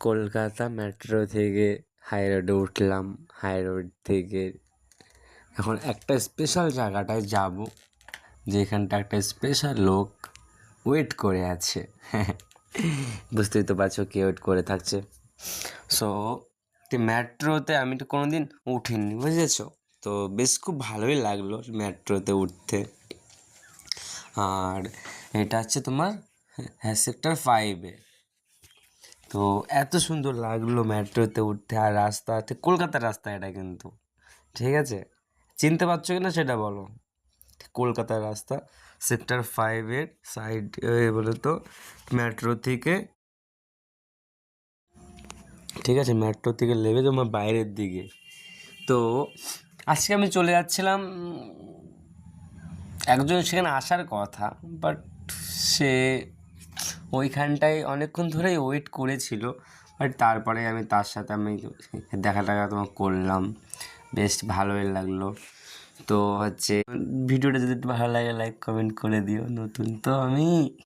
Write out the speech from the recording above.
Kolkata metro থেকে high রোডে উঠলাম। হাই রোড থেকে এখন একটা স্পেশাল জায়গাটায় যাব, যেখানটা একটা স্পেশাল লোক ওয়েট করে আছে। বুঝতেই তো পারছো কে ওয়েট করে থাকছে। সো মেট্রোতে আমি তো কোনো দিন উঠিনি, বুঝেছো? তো বেশ খুব ভালোই লাগলো মেট্রোতে উঠতে। আর এটা হচ্ছে তোমার সেক্টর 5-এ। তো এত সুন্দর লাগলো মেট্রোতে উঠতে, আর রাস্তাতে কলকাতার রাস্তা এটা কিন্তু, ঠিক আছে? চিনতে পারছো কি না সেটা বলো। কলকাতার রাস্তা, সেক্টর 5-এর সাইড বলে তো মেট্রো থেকে, ঠিক আছে, মেট্রো থেকে নেমে তোমার বাইরের দিকে। তো আজকে আমি চলে যাচ্ছিলাম, একজন সেখানে আসার কথা, বাট সে ওইখানটায় অনেকক্ষণ ধরেই ওয়েট করেছিল। বাট তারপরে আমি তার সাথে দেখা তোমার করলাম, বেশ ভালোই লাগলো। তো হচ্ছে ভিডিওটা যদি একটু ভালো লাগে লাইক কমেন্ট করে দিও, নতুন তো আমি।